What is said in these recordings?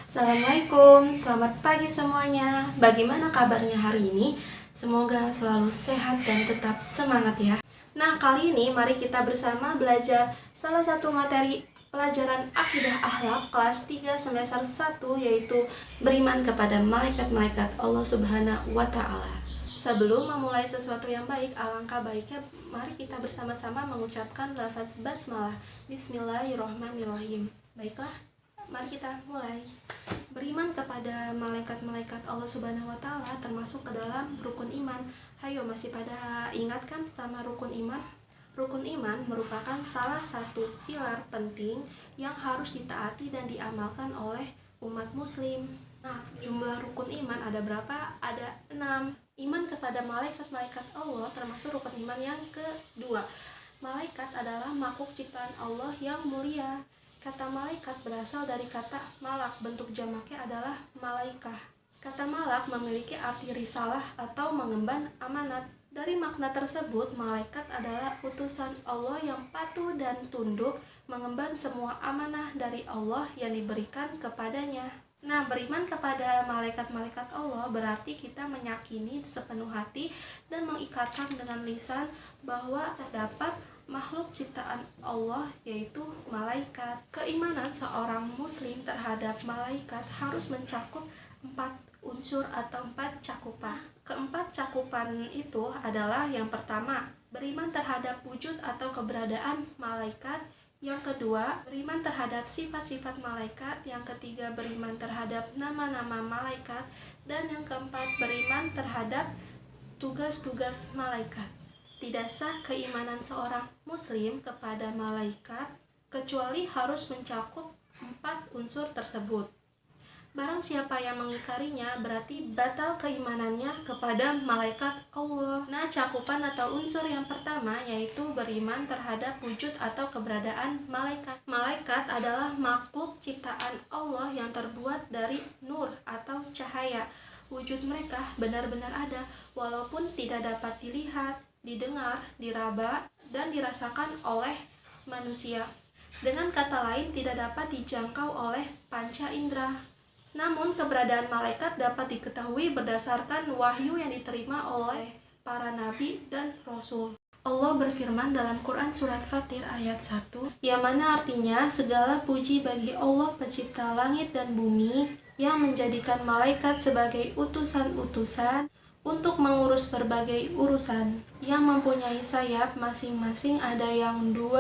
Assalamualaikum, selamat pagi semuanya. Bagaimana kabarnya hari ini? Semoga selalu sehat dan tetap semangat ya. Nah, kali ini mari kita bersama belajar salah satu materi pelajaran akidah akhlak kelas 3 semester 1, yaitu beriman kepada malaikat-malaikat Allah Subhanahu wa Ta'ala. Sebelum memulai sesuatu yang baik, alangkah baiknya mari kita bersama-sama mengucapkan lafaz basmalah. Bismillahirrohmanirrohim. Baiklah, mari kita mulai. Beriman kepada malaikat-malaikat Allah Subhanahu wa Ta'ala termasuk ke dalam rukun iman. Hayo, masih pada ingat kan sama rukun iman? Rukun iman merupakan salah satu pilar penting yang harus ditaati dan diamalkan oleh umat muslim. Nah, jumlah rukun iman ada berapa? Ada 6. Iman kepada malaikat-malaikat Allah termasuk rukun iman yang kedua. Malaikat adalah makhluk ciptaan Allah yang mulia. Kata malaikat berasal dari kata malak, bentuk jamaknya adalah malaikah. Kata malak memiliki arti risalah atau mengemban amanat. Dari makna tersebut, malaikat adalah utusan Allah yang patuh dan tunduk mengemban semua amanah dari Allah yang diberikan kepadanya. Nah, beriman kepada malaikat-malaikat Allah berarti kita meyakini sepenuh hati dan mengikrarkan dengan lisan bahwa terdapat makhluk ciptaan Allah yaitu malaikat. Keimanan seorang muslim terhadap malaikat harus mencakup 4 unsur atau 4 cakupan. Keempat cakupan itu adalah yang pertama, beriman terhadap wujud atau keberadaan malaikat. Yang kedua, beriman terhadap sifat-sifat malaikat. Yang ketiga, beriman terhadap nama-nama malaikat. Dan yang keempat, beriman terhadap tugas-tugas malaikat. Tidak sah keimanan seorang muslim kepada malaikat kecuali harus mencakup 4 unsur tersebut. Barang siapa yang mengingkarinya berarti batal keimanannya kepada malaikat Allah. Nah, cakupan atau unsur yang pertama yaitu beriman terhadap wujud atau keberadaan malaikat. Malaikat adalah makhluk ciptaan Allah yang terbuat dari nur atau cahaya. Wujud mereka benar-benar ada walaupun tidak dapat dilihat, didengar, diraba, dan dirasakan oleh manusia. Dengan kata lain, tidak dapat dijangkau oleh panca indera. Namun, keberadaan malaikat dapat diketahui berdasarkan wahyu yang diterima oleh para nabi dan rasul. Allah berfirman dalam Quran Surat Fatir ayat 1, yang mana artinya, segala puji bagi Allah pencipta langit dan bumi, yang menjadikan malaikat sebagai utusan-utusan untuk mengurus berbagai urusan, yang mempunyai sayap masing-masing ada yang 2,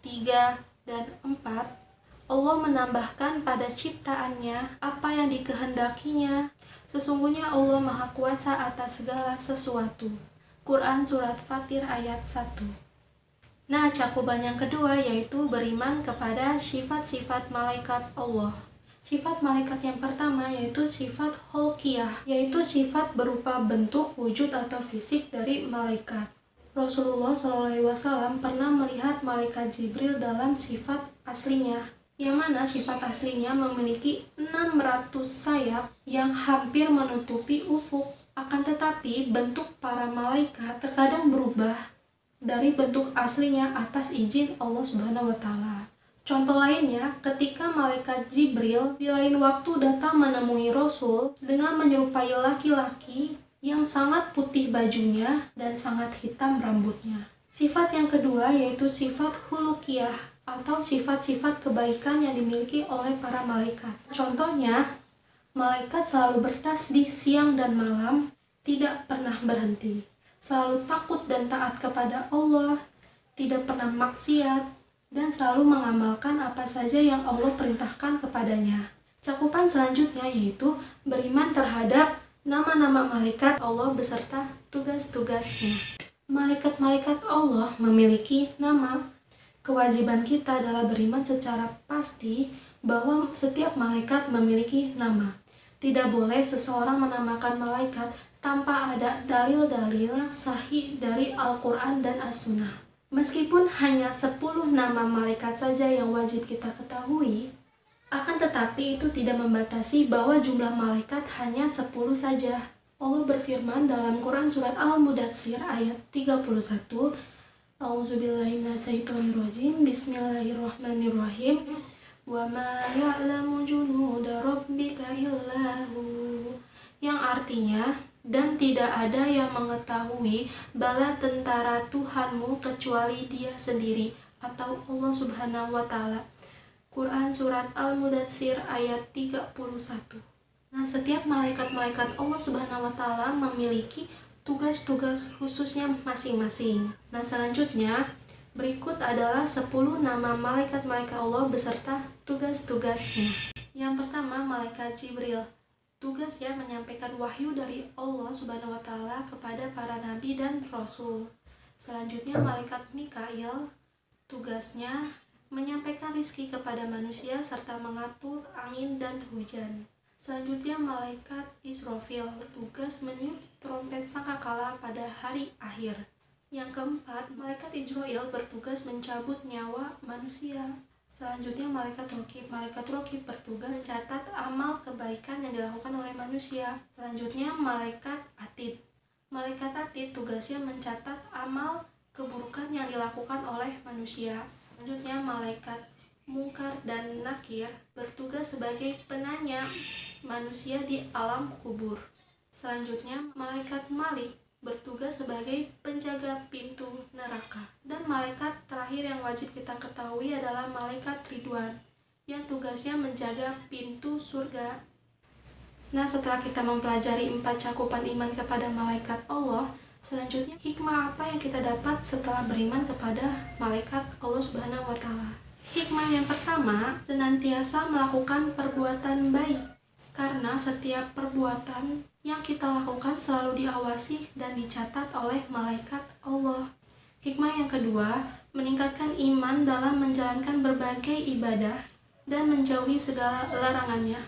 3, dan 4. Allah menambahkan pada ciptaannya apa yang dikehendakinya. Sesungguhnya Allah Maha Kuasa atas segala sesuatu. Quran Surat Fatir ayat 1. Nah, cakupan yang kedua yaitu beriman kepada sifat-sifat malaikat Allah. Sifat malaikat yang pertama yaitu sifat kholqiyah, yaitu sifat berupa bentuk, wujud, atau fisik dari malaikat. Rasulullah SAW pernah melihat malaikat Jibril dalam sifat aslinya, yang mana sifat aslinya memiliki 600 sayap yang hampir menutupi ufuk. Akan tetapi, bentuk para malaikat terkadang berubah dari bentuk aslinya atas izin Allah Subhanahu wa Ta'ala. Contoh lainnya, ketika malaikat Jibril di lain waktu datang menemui Rasul dengan menyerupai laki-laki yang sangat putih bajunya dan sangat hitam rambutnya. Sifat yang kedua yaitu sifat khuluqiyah atau sifat-sifat kebaikan yang dimiliki oleh para malaikat. Contohnya, malaikat selalu bertasbih siang dan malam, tidak pernah berhenti, selalu takut dan taat kepada Allah, tidak pernah maksiat, dan selalu mengamalkan apa saja yang Allah perintahkan kepadanya. Cakupan selanjutnya yaitu beriman terhadap nama-nama malaikat Allah beserta tugas-tugasnya. Malaikat-malaikat Allah memiliki nama. Kewajiban kita adalah beriman secara pasti bahwa setiap malaikat memiliki nama. Tidak boleh seseorang menamakan malaikat tanpa ada dalil-dalil yang sahih dari Al-Quran dan As-Sunnah. Meskipun hanya 10 nama malaikat saja yang wajib kita ketahui, akan tetapi itu tidak membatasi bahwa jumlah malaikat hanya 10 saja. Allah berfirman dalam Quran Surat Al-Mudatsir ayat 31, A'udzubillahi minasyaitonirrajim. Bismillahirrahmanirrahim. Wa ma ya'lamu junuda rabbika illahu, yang artinya, dan tidak ada yang mengetahui bala tentara Tuhanmu kecuali Dia sendiri atau Allah Subhanahu wa Ta'ala. Quran Surat Al-Mudatsir ayat 31. Nah, setiap malaikat-malaikat Allah Subhanahu wa Ta'ala memiliki tugas-tugas khususnya masing-masing. Nah, selanjutnya berikut adalah 10 nama malaikat-malaikat Allah beserta tugas-tugasnya. Yang pertama, malaikat Jibril. Tugasnya menyampaikan wahyu dari Allah Subhanahu wa Ta'ala kepada para nabi dan rasul. Selanjutnya, malaikat Mikail. Tugasnya menyampaikan rizki kepada manusia serta mengatur angin dan hujan. Selanjutnya, malaikat Israfil. Tugas meniup trompet sangkakala pada hari akhir. Yang keempat, malaikat Ijrail bertugas mencabut nyawa manusia. Selanjutnya, malaikat Raqib. Malaikat Raqib bertugas mencatat amal kebaikan yang dilakukan oleh manusia. Selanjutnya, malaikat Atid. Malaikat Atid tugasnya mencatat amal keburukan yang dilakukan oleh manusia. Selanjutnya, malaikat Munkar dan Nakir bertugas sebagai penanya manusia di alam kubur. Selanjutnya, malaikat Malik bertugas sebagai penjaga pintu neraka. Dan malaikat terakhir yang wajib kita ketahui adalah malaikat Ridwan, yang tugasnya menjaga pintu surga. Nah, setelah kita mempelajari 4 cakupan iman kepada malaikat Allah, selanjutnya hikmah apa yang kita dapat setelah beriman kepada malaikat Allah Subhanahu wa Ta'ala? Hikmah yang pertama, senantiasa melakukan perbuatan baik, karena setiap perbuatan yang kita lakukan selalu diawasi dan dicatat oleh malaikat Allah. Hikmah yang kedua, meningkatkan iman dalam menjalankan berbagai ibadah dan menjauhi segala larangannya.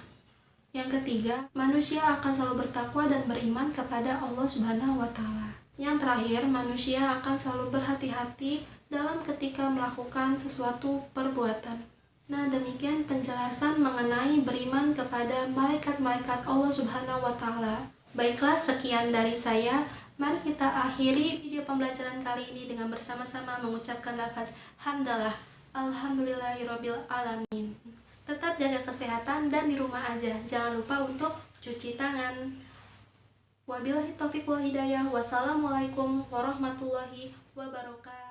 Yang ketiga, manusia akan selalu bertakwa dan beriman kepada Allah Subhanahu wa Ta'ala. Yang terakhir, manusia akan selalu berhati-hati dalam ketika melakukan sesuatu perbuatan. Nah, demikian penjelasan mengenai beriman kepada malaikat-malaikat Allah Subhanahu wa Ta'ala. Baiklah, sekian dari saya. Mari kita akhiri video pembelajaran kali ini dengan bersama-sama mengucapkan lafaz hamdalah, alhamdulillahirabbil alamin. Tetap jaga kesehatan dan di rumah aja. Jangan lupa untuk cuci tangan. Wabillahi taufiq wal hidayah. Wassalamualaikum warahmatullahi wabarakatuh.